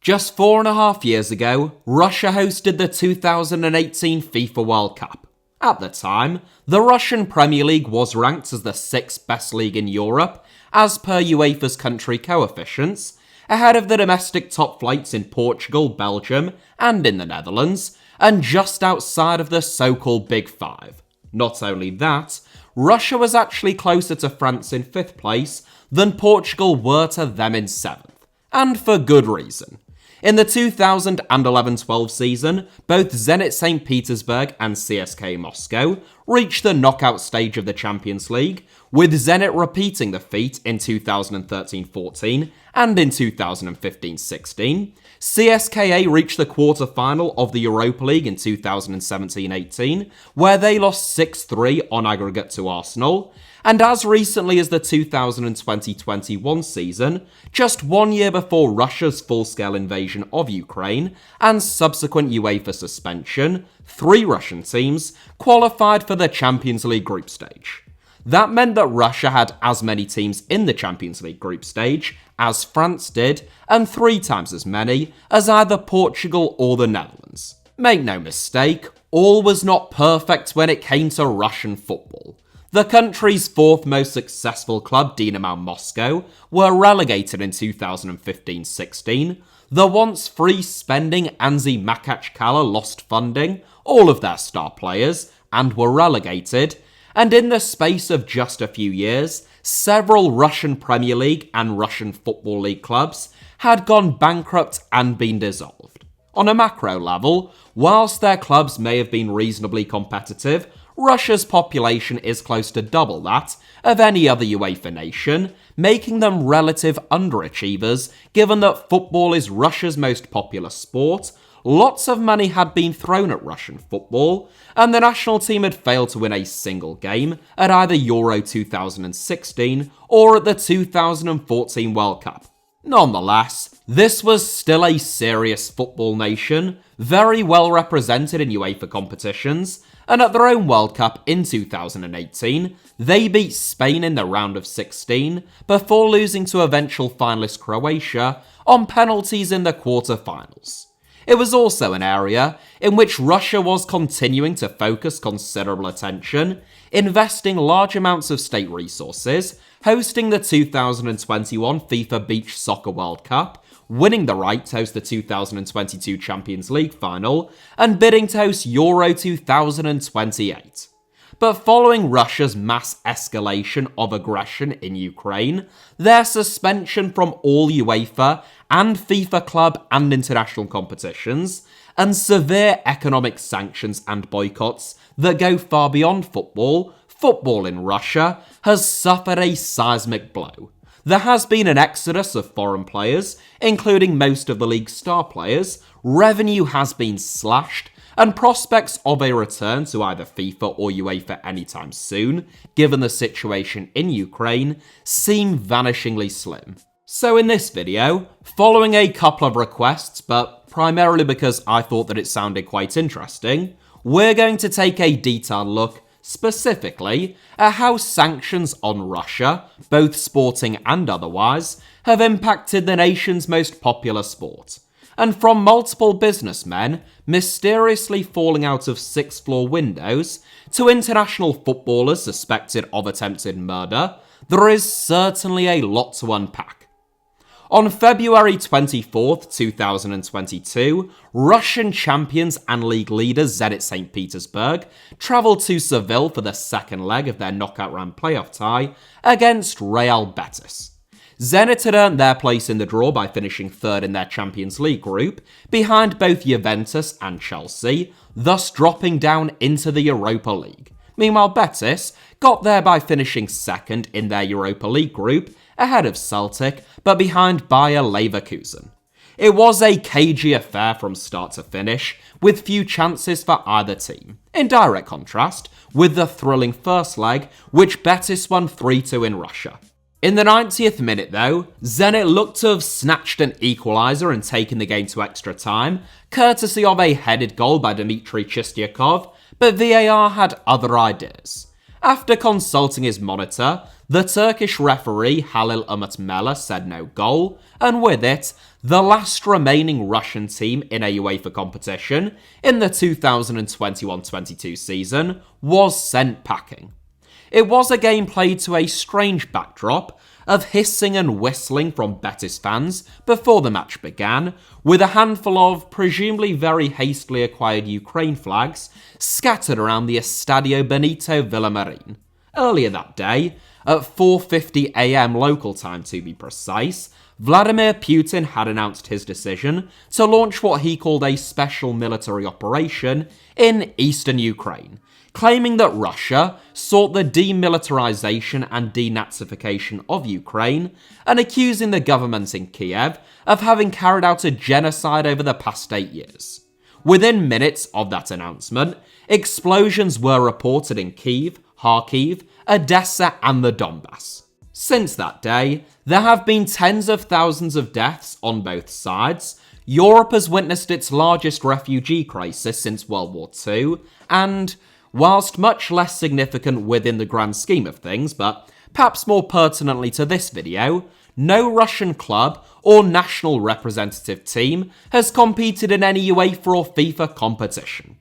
Just 4.5 years ago, Russia hosted the 2018 FIFA World Cup. At the time, the Russian Premier League was ranked as the 6th best league in Europe, as per UEFA's country coefficients, ahead of the domestic top flights in Portugal, Belgium, and in the Netherlands, and just outside of the so-called Big Five. Not only that, Russia was actually closer to France in 5th place than Portugal were to them in 7th, and for good reason. In the 2011-12 season, both Zenit St. Petersburg and CSKA Moscow reached the knockout stage of the Champions League, with Zenit repeating the feat in 2013-14 and in 2015-16. CSKA reached the quarter-final of the Europa League in 2017-18, where they lost 6-3 on aggregate to Arsenal, and as recently as the 2020-21 season, just 1 year before Russia's full-scale invasion of Ukraine and subsequent UEFA suspension, 3 Russian teams qualified for the Champions League group stage. That meant that Russia had as many teams in the Champions League group stage as France did, and 3 times as many as either Portugal or the Netherlands. Make no mistake, all was not perfect when it came to Russian football. The country's 4th most successful club, Dynamo Moscow, were relegated in 2015-16. The once free-spending Anzi Makachkala lost funding, all of their star players, and were relegated. And in the space of just a few years, several Russian Premier League and Russian Football League clubs had gone bankrupt and been dissolved. On a macro level, whilst their clubs may have been reasonably competitive, Russia's population is close to double that of any other UEFA nation, making them relative underachievers given that football is Russia's most popular sport. Lots of money had been thrown at Russian football, and the national team had failed to win a single game at either Euro 2016 or at the 2014 World Cup. Nonetheless, this was still a serious football nation, very well represented in UEFA competitions, and at their own World Cup in 2018, they beat Spain in the round of 16 before losing to eventual finalist Croatia on penalties in the quarter-finals. It was also an area in which Russia was continuing to focus considerable attention, investing large amounts of state resources, hosting the 2021 FIFA Beach Soccer World Cup, winning the right to host the 2022 Champions League final, and bidding to host Euro 2028. But following Russia's mass escalation of aggression in Ukraine, their suspension from all UEFA and FIFA club and international competitions, and severe economic sanctions and boycotts that go far beyond football, football in Russia has suffered a seismic blow. There has been an exodus of foreign players, including most of the league's star players, revenue has been slashed, and prospects of a return to either FIFA or UEFA anytime soon, given the situation in Ukraine, seem vanishingly slim. So in this video, following a couple of requests, but primarily because I thought that it sounded quite interesting, we're going to take a detailed look specifically at how sanctions on Russia, both sporting and otherwise, have impacted the nation's most popular sport. And from multiple businessmen mysteriously falling out of 6th floor windows to international footballers suspected of attempted murder, there is certainly a lot to unpack. On February 24, 2022, Russian champions and league leaders Zenit St. Petersburg travelled to Seville for the second leg of their knockout round playoff tie against Real Betis. Zenit had earned their place in the draw by finishing 3rd in their Champions League group, behind both Juventus and Chelsea, thus dropping down into the Europa League. Meanwhile, Betis got there by finishing 2nd in their Europa League group, ahead of Celtic, but behind Bayer Leverkusen. It was a cagey affair from start to finish, with few chances for either team, in direct contrast with the thrilling first leg, which Betis won 3-2 in Russia. In the 90th minute though, Zenit looked to have snatched an equaliser and taken the game to extra time, courtesy of a headed goal by Dmitry Chistyakov, but VAR had other ideas. After consulting his monitor, the Turkish referee Halil Umut said no goal, and with it, the last remaining Russian team in a UEFA competition in the 2021-22 season was sent packing. It was a game played to a strange backdrop of hissing and whistling from Betis fans before the match began, with a handful of presumably very hastily acquired Ukraine flags scattered around the Estadio Benito Villamarin. Earlier that day, at 4:50 a.m. local time to be precise, Vladimir Putin had announced his decision to launch what he called a special military operation in eastern Ukraine, claiming that Russia sought the demilitarization and denazification of Ukraine and accusing the government in Kiev of having carried out a genocide over the past 8 years. Within minutes of that announcement, explosions were reported in Kyiv, Kharkiv, Odessa and the Donbass. Since that day, there have been tens of thousands of deaths on both sides. Europe has witnessed its largest refugee crisis since World War II, and whilst much less significant within the grand scheme of things, but perhaps more pertinently to this video, no Russian club or national representative team has competed in any UEFA or FIFA competition.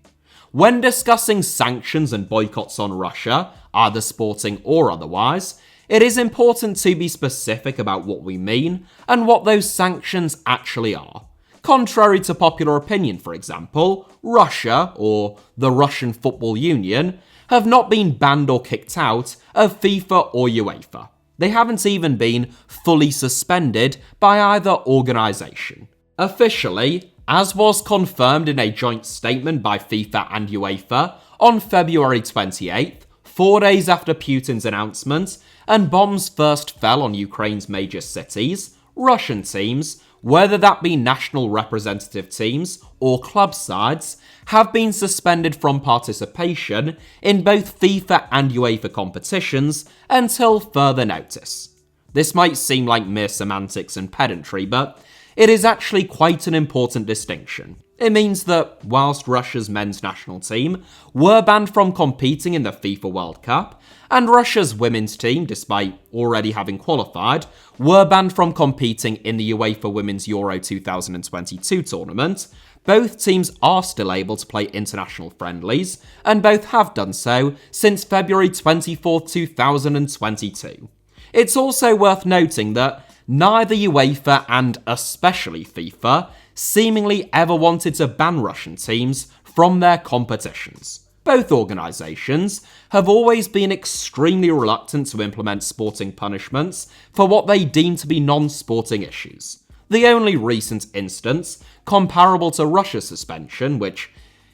When discussing sanctions and boycotts on Russia, either sporting or otherwise, it is important to be specific about what we mean and what those sanctions actually are. Contrary to popular opinion, for example, Russia, or the Russian Football Union, have not been banned or kicked out of FIFA or UEFA. They haven't even been fully suspended by either organisation. Officially, as was confirmed in a joint statement by FIFA and UEFA on February 28th, 4 days after Putin's announcement, and bombs first fell on Ukraine's major cities, Russian teams, whether that be national representative teams or club sides, have been suspended from participation in both FIFA and UEFA competitions until further notice. This might seem like mere semantics and pedantry, but it is actually quite an important distinction. It means that whilst Russia's men's national team were banned from competing in the FIFA World Cup, and Russia's women's team, despite already having qualified, were banned from competing in the UEFA Women's Euro 2022 tournament, both teams are still able to play international friendlies, and both have done so since February 24, 2022. It's also worth noting that neither UEFA and especially FIFA seemingly ever wanted to ban Russian teams from their competitions. Both organisations have always been extremely reluctant to implement sporting punishments for what they deem to be non-sporting issues. The only recent instance comparable to Russia's suspension, which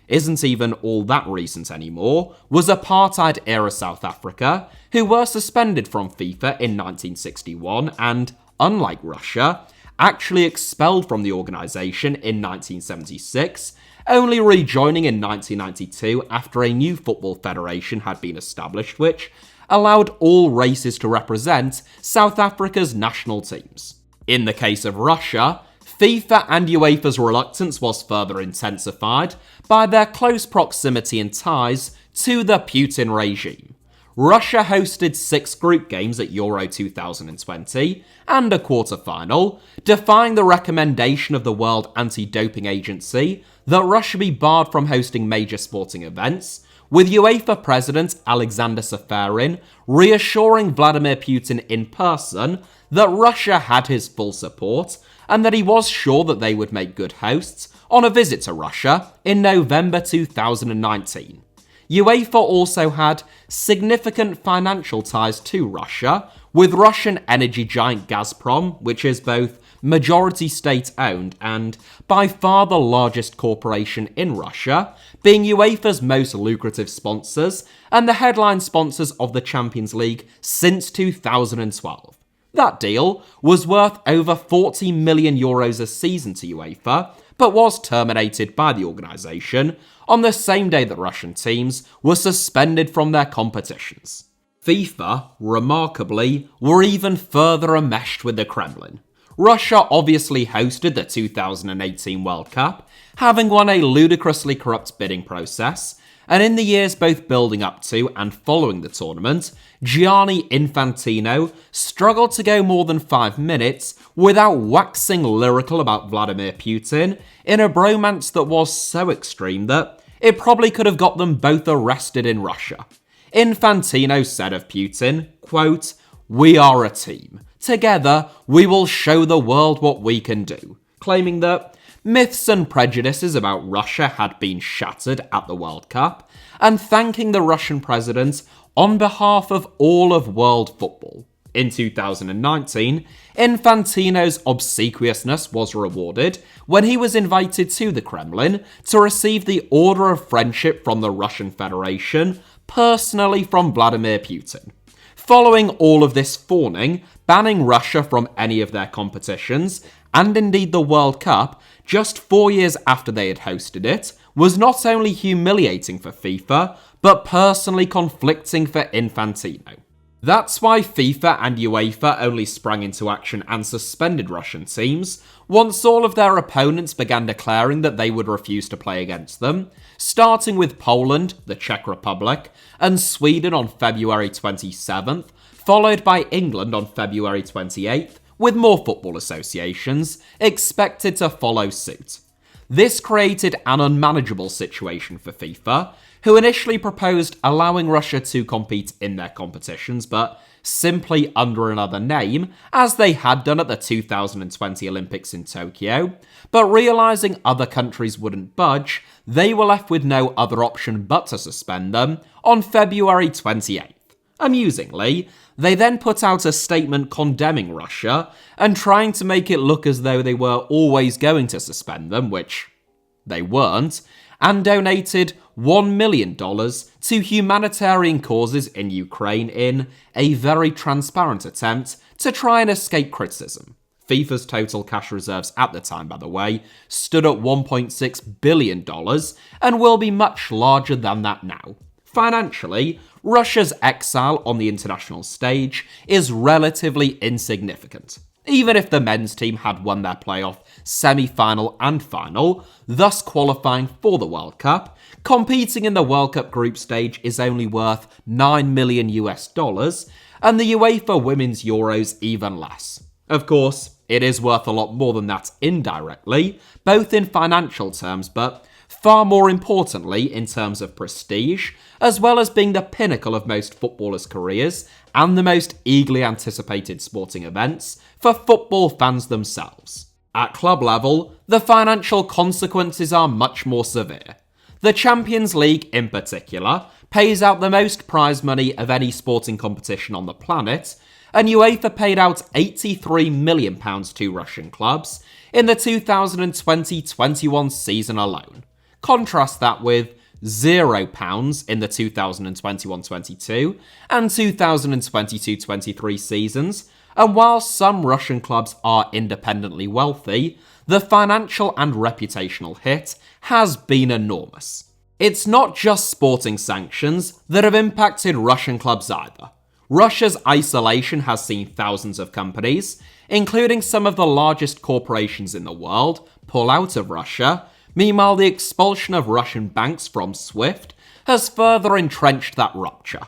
isn't even all that recent anymore, was apartheid-era South Africa, who were suspended from FIFA in 1961 and, unlike Russia, actually expelled from the organisation in 1976, only rejoining in 1992 after a new football federation had been established which allowed all races to represent South Africa's national teams. In the case of Russia, FIFA and UEFA's reluctance was further intensified by their close proximity and ties to the Putin regime. Russia hosted 6 group games at Euro 2020 and a quarter-final, defying the recommendation of the World Anti-Doping Agency that Russia be barred from hosting major sporting events, with UEFA President Alexander Safarin reassuring Vladimir Putin in person that Russia had his full support and that he was sure that they would make good hosts on a visit to Russia in November 2019. UEFA also had significant financial ties to Russia, with Russian energy giant Gazprom, which is both majority state-owned and by far the largest corporation in Russia, being UEFA's most lucrative sponsors and the headline sponsors of the Champions League since 2012. That deal was worth over €40 million a season to UEFA, but was terminated by the organisation on the same day that Russian teams were suspended from their competitions. FIFA, remarkably, were even further enmeshed with the Kremlin. Russia obviously hosted the 2018 World Cup, having won a ludicrously corrupt bidding process, And in the years both building up to and following the tournament, Gianni Infantino struggled to go more than 5 minutes without waxing lyrical about Vladimir Putin in a bromance that was so extreme that it probably could have got them both arrested in Russia. Infantino said of Putin, quote, "We are a team. Together, we will show the world what we can do," claiming that myths and prejudices about Russia had been shattered at the World Cup, and thanking the Russian president on behalf of all of world football. In 2019, Infantino's obsequiousness was rewarded when he was invited to the Kremlin to receive the Order of Friendship from the Russian Federation, personally from Vladimir Putin. Following all of this fawning, banning Russia from any of their competitions, and indeed the World Cup, just 4 years after they had hosted it, was not only humiliating for FIFA, but personally conflicting for Infantino. That's why FIFA and UEFA only sprang into action and suspended Russian teams once all of their opponents began declaring that they would refuse to play against them, starting with Poland, the Czech Republic, and Sweden on February 27th, followed by England on February 28th, with more football associations expected to follow suit. This created an unmanageable situation for FIFA, who initially proposed allowing Russia to compete in their competitions, but simply under another name, as they had done at the 2020 Olympics in Tokyo. But realising other countries wouldn't budge, they were left with no other option but to suspend them on February 28th. Amusingly, they then put out a statement condemning Russia and trying to make it look as though they were always going to suspend them, which they weren't, and donated $1 million to humanitarian causes in Ukraine in a very transparent attempt to try and escape criticism. FIFA's total cash reserves at the time, by the way, stood at $1.6 billion and will be much larger than that now. Financially, Russia's exile on the international stage is relatively insignificant. Even if the men's team had won their playoff semi-final and final, thus qualifying for the World Cup, competing in the World Cup group stage is only worth $9 million, and the UEFA Women's Euros even less. Of course, it is worth a lot more than that indirectly, both in financial terms, but far more importantly in terms of prestige, as well as being the pinnacle of most footballers' careers and the most eagerly anticipated sporting events for football fans themselves. At club level, the financial consequences are much more severe. The Champions League, in particular, pays out the most prize money of any sporting competition on the planet, and UEFA paid out £83 million to Russian clubs in the 2020-21 season alone. Contrast that with £0 in the 2021-22 and 2022-23 seasons, and while some Russian clubs are independently wealthy, the financial and reputational hit has been enormous. It's not just sporting sanctions that have impacted Russian clubs either. Russia's isolation has seen thousands of companies, including some of the largest corporations in the world, pull out of Russia. Meanwhile, the expulsion of Russian banks from SWIFT has further entrenched that rupture.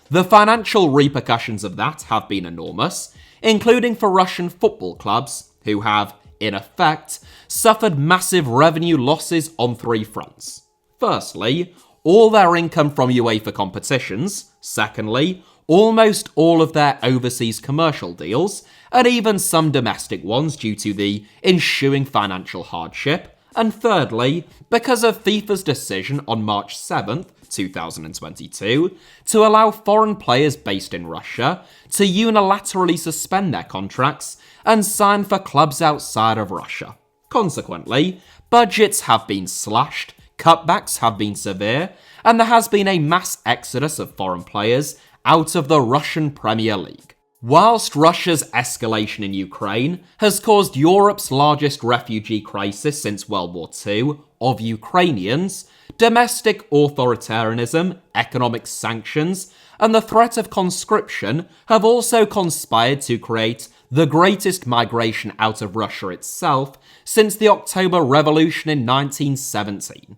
The financial repercussions of that have been enormous, including for Russian football clubs, who have, in effect, suffered massive revenue losses on 3 fronts. Firstly, all their income from UEFA competitions. Secondly, almost all of their overseas commercial deals, and even some domestic ones due to the ensuing financial hardship. And thirdly, because of FIFA's decision on March 7th, 2022, to allow foreign players based in Russia to unilaterally suspend their contracts and sign for clubs outside of Russia. Consequently, budgets have been slashed, cutbacks have been severe, and there has been a mass exodus of foreign players out of the Russian Premier League. Whilst Russia's escalation in Ukraine has caused Europe's largest refugee crisis since World War II of Ukrainians, domestic authoritarianism, economic sanctions, and the threat of conscription have also conspired to create the greatest migration out of Russia itself since the October Revolution in 1917.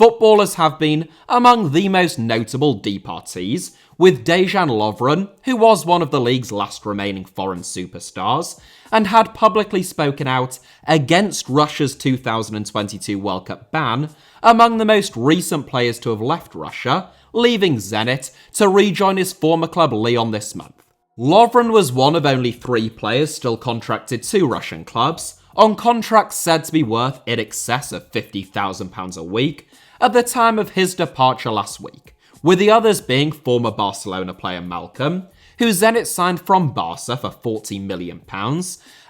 Footballers have been among the most notable departees, with Dejan Lovren, who was one of the league's last remaining foreign superstars, and had publicly spoken out against Russia's 2022 World Cup ban, among the most recent players to have left Russia, leaving Zenit to rejoin his former club Lyon this month. Lovren was one of only 3 players still contracted to Russian clubs, on contracts said to be worth in excess of £50,000 a week at the time of his departure last week, with the others being former Barcelona player Malcolm, who Zenit signed from Barca for £40 million,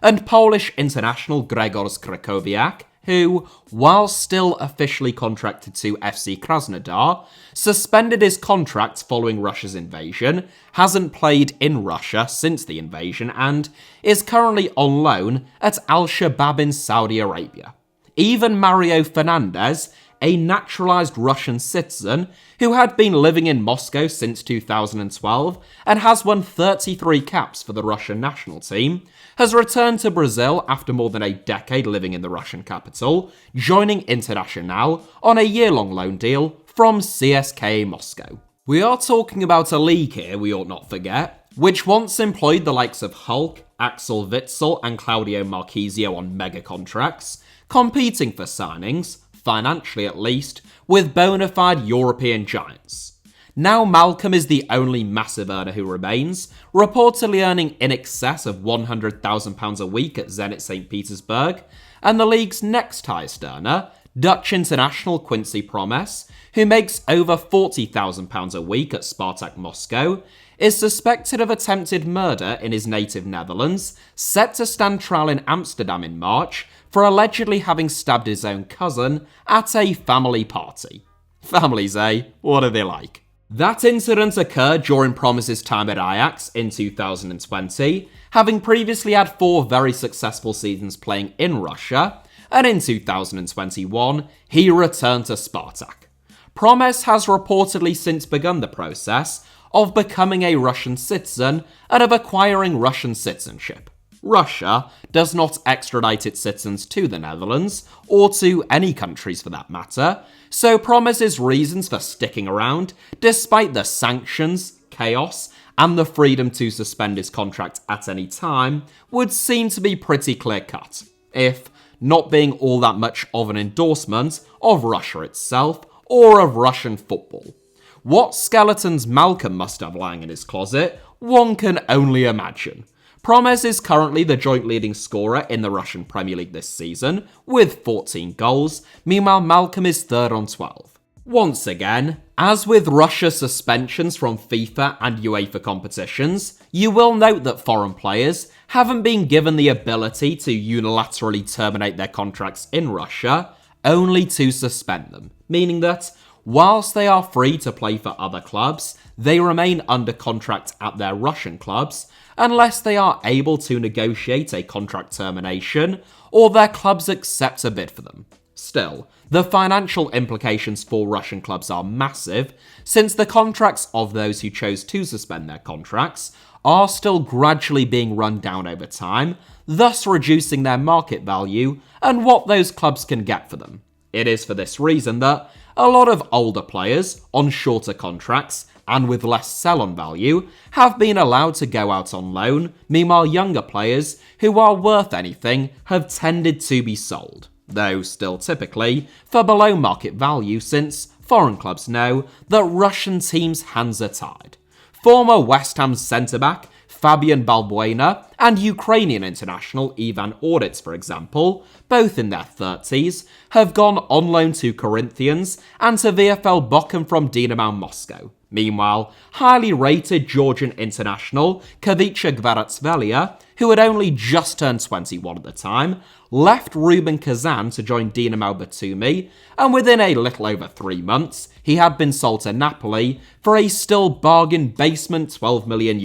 and Polish international Grzegorz Krychowiak, who, while still officially contracted to FC Krasnodar, suspended his contract following Russia's invasion, hasn't played in Russia since the invasion, and is currently on loan at Al-Shabaab in Saudi Arabia. Even Mario Fernandez, a naturalized Russian citizen who had been living in Moscow since 2012 and has won 33 caps for the Russian national team, has returned to Brazil after more than a decade living in the Russian capital, joining Internacional on a year-long loan deal from CSKA Moscow. We are talking about a league here, we ought not forget, which once employed the likes of Hulk, Axel Witsel and Claudio Marchisio on mega contracts, competing for signings, financially at least, with bona fide European giants. Now Malcolm is the only massive earner who remains, reportedly earning in excess of £100,000 a week at Zenit St. Petersburg, and the league's next highest earner, Dutch international Quincy Promes, who makes over £40,000 a week at Spartak Moscow, is suspected of attempted murder in his native Netherlands, set to stand trial in Amsterdam in March for allegedly having stabbed his own cousin at a family party. Families, eh? What are they like? That incident occurred during Promes' time at Ajax in 2020, having previously had 4 very successful seasons playing in Russia, and in 2021, he returned to Spartak. Promes has reportedly since begun the process of becoming a Russian citizen and of acquiring Russian citizenship. Russia does not extradite its citizens to the Netherlands, or to any countries for that matter, so Promes' reasons for sticking around, despite the sanctions, chaos, and the freedom to suspend his contract at any time, would seem to be pretty clear-cut, if not being all that much of an endorsement of Russia itself or of Russian football. What skeletons Malcolm must have lying in his closet, one can only imagine. Promes is currently the joint leading scorer in the Russian Premier League this season, with 14 goals, meanwhile Malcolm is third on 12. Once again, as with Russia's suspensions from FIFA and UEFA competitions, you will note that foreign players haven't been given the ability to unilaterally terminate their contracts in Russia, only to suspend them, meaning that whilst they are free to play for other clubs, they remain under contract at their Russian clubs unless they are able to negotiate a contract termination or their clubs accept a bid for them. Still, the financial implications for Russian clubs are massive, since the contracts of those who chose to suspend their contracts are still gradually being run down over time, thus reducing their market value and what those clubs can get for them. It is for this reason that a lot of older players on shorter contracts and with less sell-on value have been allowed to go out on loan, meanwhile younger players who are worth anything have tended to be sold, though still typically for below market value, since foreign clubs know that Russian teams' hands are tied. Former West Ham centre-back Fabian Balbuena and Ukrainian international Ivan Orditz, for example, both in their 30s, have gone on loan to Corinthians and to VfL Bochum from Dynamo Moscow. Meanwhile, highly rated Georgian international Kavicha Kvaratskhelia, who had only just turned 21 at the time, left Rubin Kazan to join Dinamo Batumi, and within a little over 3 months, he had been sold to Napoli for a still bargain basement €12 million.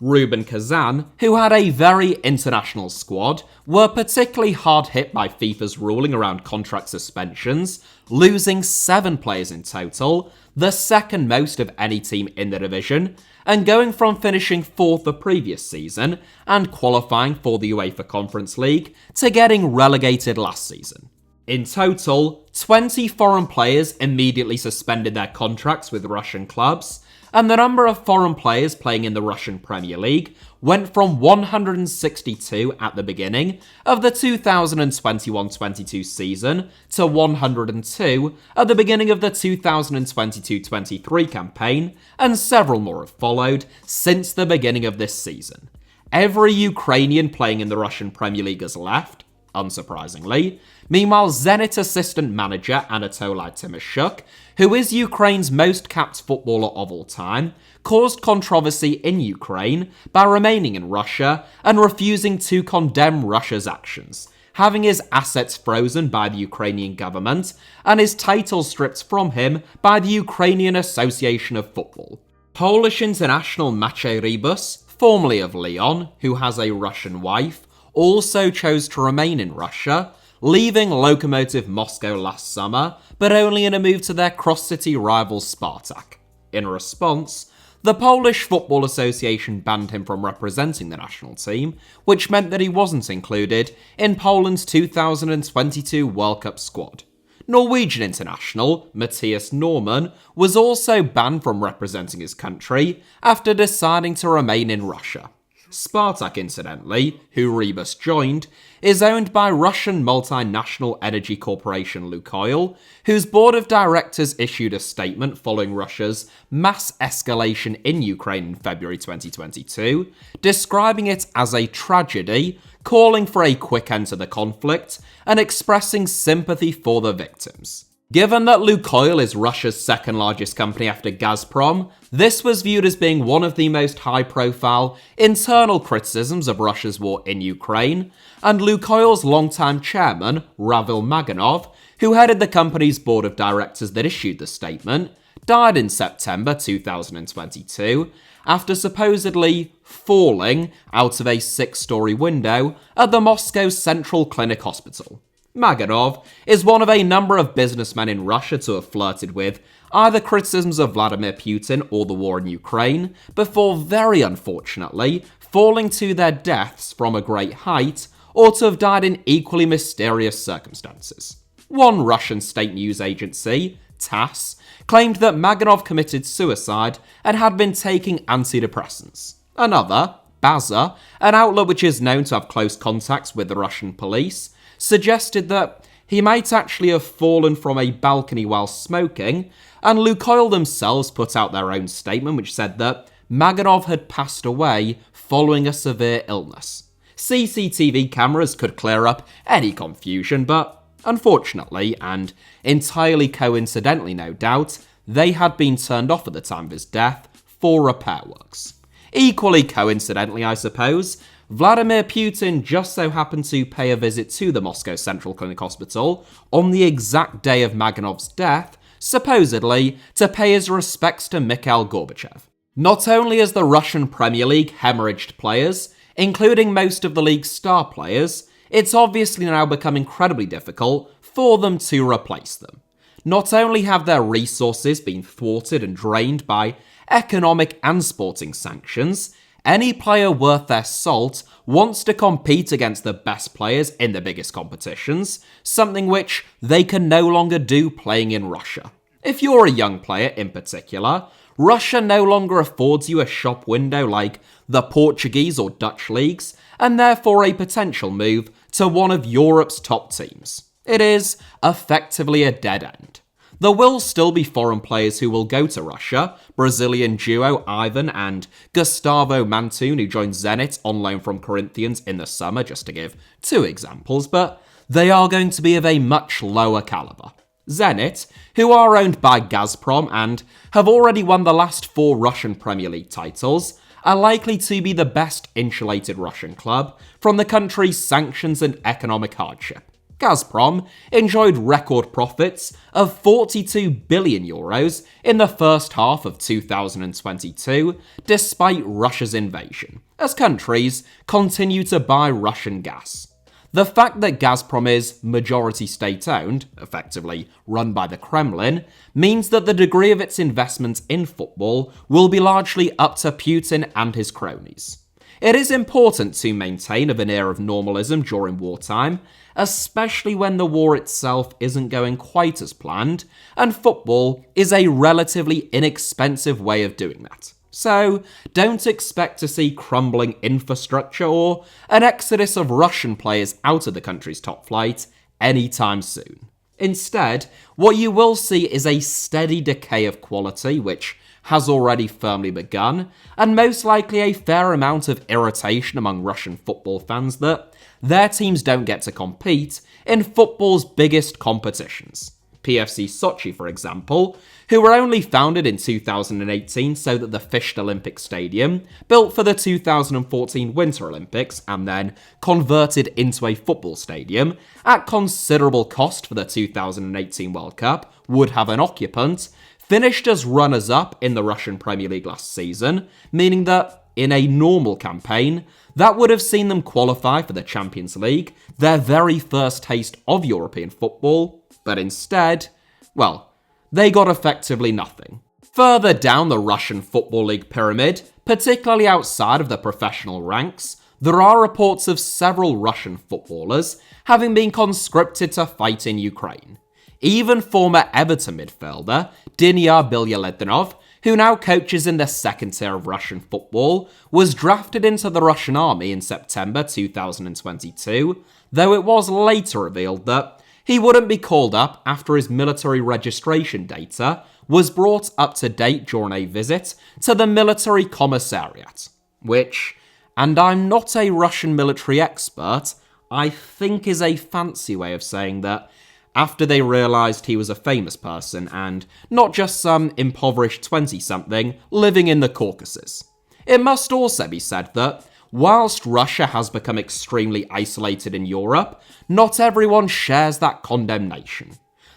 Rubin Kazan, who had a very international squad, were particularly hard hit by FIFA's ruling around contract suspensions, losing 7 players in total, the second most of any team in the division, and going from finishing 4th the previous season and qualifying for the UEFA Conference League to getting relegated last season. In total, 20 foreign players immediately suspended their contracts with Russian clubs, and the number of foreign players playing in the Russian Premier League went from 162 at the beginning of the 2021-22 season to 102 at the beginning of the 2022-23 campaign, and several more have followed since the beginning of this season. Every Ukrainian playing in the Russian Premier League has left, unsurprisingly. Meanwhile, Zenit assistant manager Anatoly Timoshuk, who is Ukraine's most capped footballer of all time, caused controversy in Ukraine by remaining in Russia and refusing to condemn Russia's actions, having his assets frozen by the Ukrainian government and his title stripped from him by the Ukrainian Association of Football. Polish international Maciej Rybus, formerly of Lyon, who has a Russian wife, also chose to remain in Russia, leaving Lokomotiv Moscow last summer, but only in a move to their cross-city rival Spartak. In response, the Polish Football Association banned him from representing the national team, which meant that he wasn't included in Poland's 2022 World Cup squad. Norwegian international Mathias Normann was also banned from representing his country after deciding to remain in Russia. Spartak, incidentally, who Rybus joined, is owned by Russian multinational energy corporation Lukoil, whose board of directors issued a statement following Russia's mass escalation in Ukraine in February 2022, describing it as a tragedy, calling for a quick end to the conflict, and expressing sympathy for the victims. Given that Lukoil is Russia's second largest company after Gazprom, this was viewed as being one of the most high-profile internal criticisms of Russia's war in Ukraine, and Lukoil's longtime chairman, Ravil Maganov, who headed the company's board of directors that issued the statement, died in September 2022 after supposedly falling out of a 6-story window at the Moscow Central Clinic Hospital. Maganov is one of a number of businessmen in Russia to have flirted with either criticisms of Vladimir Putin or the war in Ukraine, before very unfortunately falling to their deaths from a great height, or to have died in equally mysterious circumstances. One Russian state news agency, TASS, claimed that Maganov committed suicide and had been taking antidepressants. Another, Baza, an outlet which is known to have close contacts with the Russian police, suggested that he might actually have fallen from a balcony while smoking, and Lukoil themselves put out their own statement which said that Maganov had passed away following a severe illness. CCTV cameras could clear up any confusion, but unfortunately, and entirely coincidentally no doubt, they had been turned off at the time of his death for repair works. Equally coincidentally, I suppose, Vladimir Putin just so happened to pay a visit to the Moscow Central Clinic Hospital on the exact day of Maganov's death, supposedly to pay his respects to Mikhail Gorbachev. Not only has the Russian Premier League hemorrhaged players, including most of the league's star players, it's obviously now become incredibly difficult for them to replace them. Not only have their resources been thwarted and drained by economic and sporting sanctions, any player worth their salt wants to compete against the best players in the biggest competitions, something which they can no longer do playing in Russia. If you're a young player in particular, Russia no longer affords you a shop window like the Portuguese or Dutch leagues, and therefore a potential move to one of Europe's top teams. It is effectively a dead end. There will still be foreign players who will go to Russia, Brazilian duo Ivan and Gustavo Mantoon, who joined Zenit on loan from Corinthians in the summer, just to give two examples, but they are going to be of a much lower caliber. Zenit, who are owned by Gazprom and have already won the last 4 Russian Premier League titles, are likely to be the best insulated Russian club from the country's sanctions and economic hardship. Gazprom enjoyed record profits of 42 billion euros in the first half of 2022, despite Russia's invasion, as countries continue to buy Russian gas. The fact that Gazprom is majority state-owned, effectively run by the Kremlin, means that the degree of its investment in football will be largely up to Putin and his cronies. It is important to maintain a veneer of normalism during wartime, especially when the war itself isn't going quite as planned, and football is a relatively inexpensive way of doing that. So, don't expect to see crumbling infrastructure or an exodus of Russian players out of the country's top flight anytime soon. Instead, what you will see is a steady decay of quality, which has already firmly begun, and most likely a fair amount of irritation among Russian football fans that their teams don't get to compete in football's biggest competitions. PFC Sochi, for example, who were only founded in 2018 so that the Fisht Olympic Stadium, built for the 2014 Winter Olympics and then converted into a football stadium, at considerable cost for the 2018 World Cup, would have an occupant, finished as runners-up in the Russian Premier League last season, meaning that, in a normal campaign, that would have seen them qualify for the Champions League, their very first taste of European football, but instead, well, they got effectively nothing. Further down the Russian Football League pyramid, particularly outside of the professional ranks, there are reports of several Russian footballers having been conscripted to fight in Ukraine. Even former Everton midfielder Diniar Bilyaledinov, who now coaches in the second tier of Russian football, was drafted into the Russian army in September 2022, though it was later revealed that he wouldn't be called up after his military registration data was brought up to date during a visit to the military commissariat, which, and I'm not a Russian military expert, I think is a fancy way of saying that after they realised he was a famous person and not just some impoverished 20-something living in the Caucasus. It must also be said that, whilst Russia has become extremely isolated in Europe, not everyone shares that condemnation.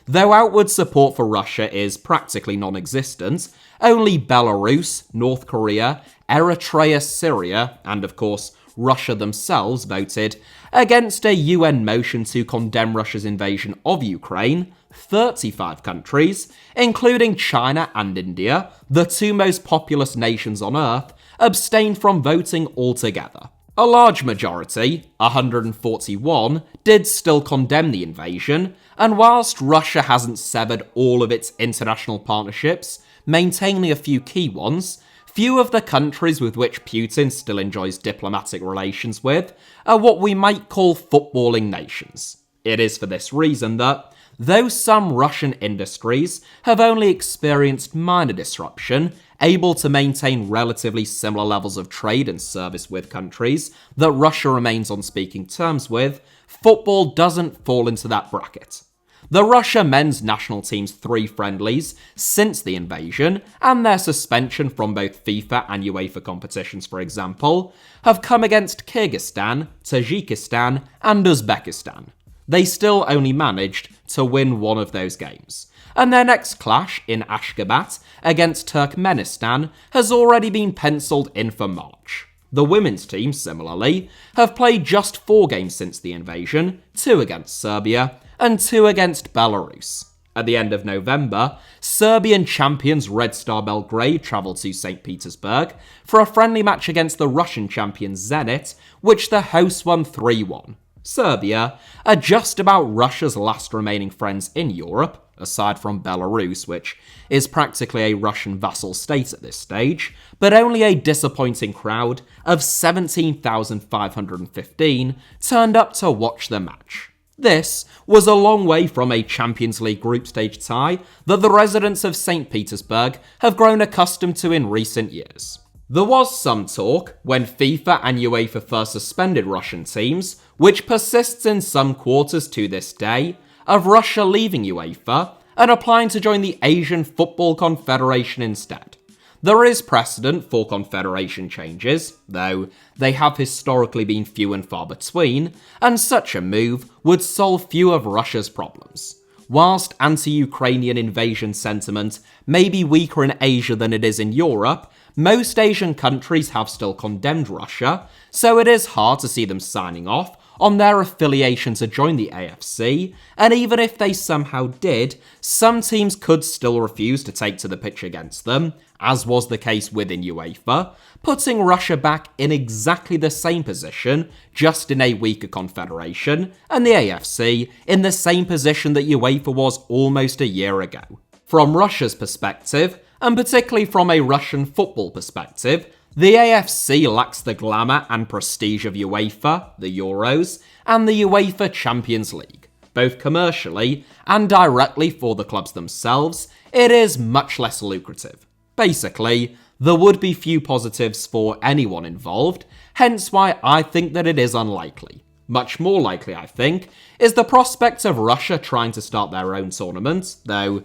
Though outward support for Russia is practically non-existent, only Belarus, North Korea, Eritrea, Syria, and of course Russia themselves voted against a UN motion to condemn Russia's invasion of Ukraine. 35 countries, including China and India, the two most populous nations on Earth, abstained from voting altogether. A large majority, 141, did still condemn the invasion, and whilst Russia hasn't severed all of its international partnerships, maintaining a few key ones, few of the countries with which Putin still enjoys diplomatic relations with are what we might call footballing nations. It is for this reason that, though some Russian industries have only experienced minor disruption, able to maintain relatively similar levels of trade and service with countries that Russia remains on speaking terms with, football doesn't fall into that bracket. The Russia men's national team's 3 friendlies since the invasion, and their suspension from both FIFA and UEFA competitions, for example, have come against Kyrgyzstan, Tajikistan, and Uzbekistan. They still only managed to win one of those games. And their next clash in Ashgabat against Turkmenistan has already been penciled in for March. The women's team, similarly, have played just 4 games since the invasion, 2 against Serbia and 2 against Belarus. At the end of November, Serbian champions Red Star Belgrade travelled to St. Petersburg for a friendly match against the Russian champions Zenit, which the hosts won 3-1. Serbia are just about Russia's last remaining friends in Europe, aside from Belarus, which is practically a Russian vassal state at this stage, but only a disappointing crowd of 17,515 turned up to watch the match. This was a long way from a Champions League group stage tie that the residents of St. Petersburg have grown accustomed to in recent years. There was some talk, when FIFA and UEFA first suspended Russian teams, which persists in some quarters to this day, of Russia leaving UEFA and applying to join the Asian Football Confederation instead. There is precedent for confederation changes, though they have historically been few and far between, and such a move would solve few of Russia's problems. Whilst anti-Ukrainian invasion sentiment may be weaker in Asia than it is in Europe, most Asian countries have still condemned Russia, so it is hard to see them signing off on their affiliation to join the AFC, and even if they somehow did, some teams could still refuse to take to the pitch against them, as was the case within UEFA, putting Russia back in exactly the same position, just in a weaker confederation, and the AFC in the same position that UEFA was almost a year ago. From Russia's perspective, and particularly from a Russian football perspective, the AFC lacks the glamour and prestige of UEFA, the Euros, and the UEFA Champions League. Both commercially and directly for the clubs themselves, it is much less lucrative. Basically, there would be few positives for anyone involved, hence why I think that it is unlikely. Much more likely, I think, is the prospect of Russia trying to start their own tournament, though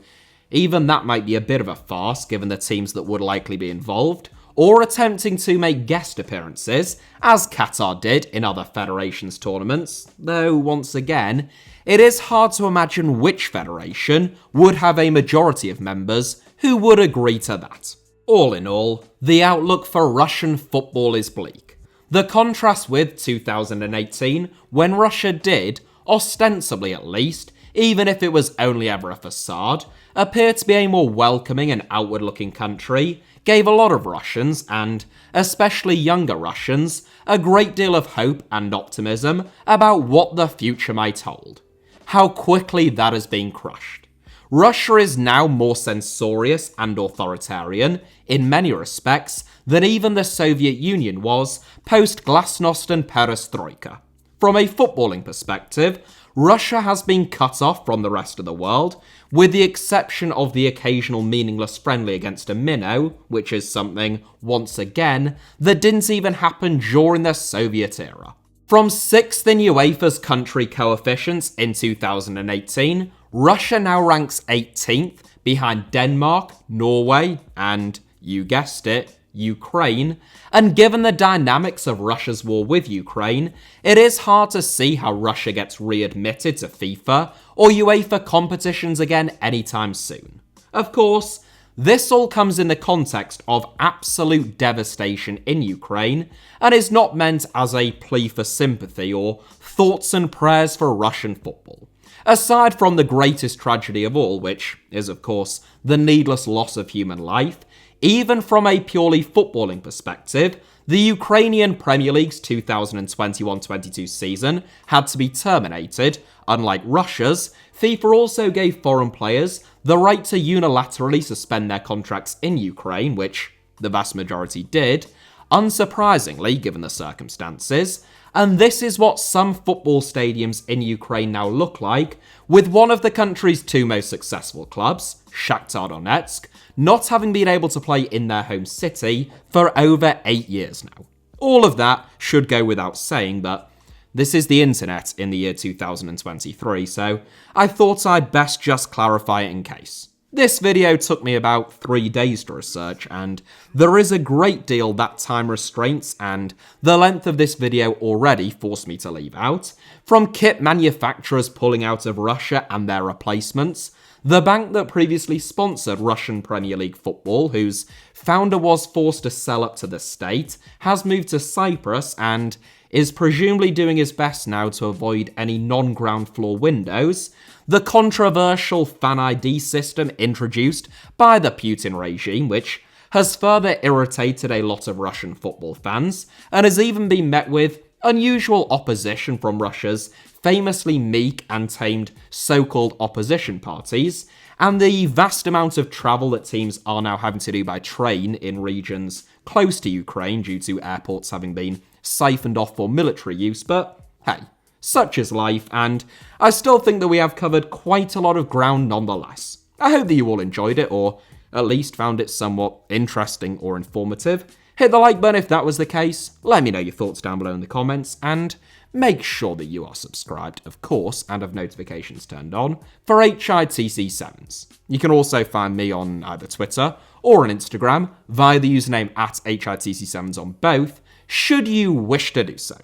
even that might be a bit of a farce given the teams that would likely be involved, or attempting to make guest appearances, as Qatar did in other federations' tournaments, though once again, it is hard to imagine which federation would have a majority of members who would agree to that. All in all, the outlook for Russian football is bleak. The contrast with 2018, when Russia did, ostensibly at least, even if it was only ever a facade, appear to be a more welcoming and outward-looking country, gave a lot of Russians, and especially younger Russians, a great deal of hope and optimism about what the future might hold. How quickly that has been crushed. Russia is now more censorious and authoritarian, in many respects, than even the Soviet Union was post-Glasnost and Perestroika. From a footballing perspective, Russia has been cut off from the rest of the world, with the exception of the occasional meaningless friendly against a minnow, which is something, once again, that didn't even happen during the Soviet era. From 6th in UEFA's country coefficients in 2018, Russia now ranks 18th behind Denmark, Norway, and, you guessed it, Ukraine, and given the dynamics of Russia's war with Ukraine, it is hard to see how Russia gets readmitted to FIFA or UEFA competitions again anytime soon. Of course, this all comes in the context of absolute devastation in Ukraine and is not meant as a plea for sympathy or thoughts and prayers for Russian football. Aside from the greatest tragedy of all, which is of course the needless loss of human life, even from a purely footballing perspective, the Ukrainian Premier League's 2021-22 season had to be terminated. Unlike Russia's, FIFA also gave foreign players the right to unilaterally suspend their contracts in Ukraine, which the vast majority did, unsurprisingly given the circumstances, and this is what some football stadiums in Ukraine now look like, with one of the country's two most successful clubs, Shakhtar Donetsk, not having been able to play in their home city for over 8 years now. All of that should go without saying, but this is the internet in the year 2023, so I thought I'd best just clarify it in case. This video took me about 3 days to research, and there is a great deal that time restraints and the length of this video already forced me to leave out, from kit manufacturers pulling out of Russia and their replacements, the bank that previously sponsored Russian Premier League football, whose founder was forced to sell up to the state, has moved to Cyprus and is presumably doing his best now to avoid any non-ground floor windows, the controversial fan ID system introduced by the Putin regime, which has further irritated a lot of Russian football fans, and has even been met with unusual opposition from Russia's famously meek and tamed so-called opposition parties, and the vast amount of travel that teams are now having to do by train in regions close to Ukraine due to airports having been siphoned off for military use, but hey, such is life, and I still think that we have covered quite a lot of ground nonetheless. I hope that you all enjoyed it, or at least found it somewhat interesting or informative. Hit the like button if that was the case, let me know your thoughts down below in the comments, and make sure that you are subscribed, of course, and have notifications turned on for HITC Sevens. You can also find me on either Twitter or on Instagram via the username @HITC Sevens on both, should you wish to do so.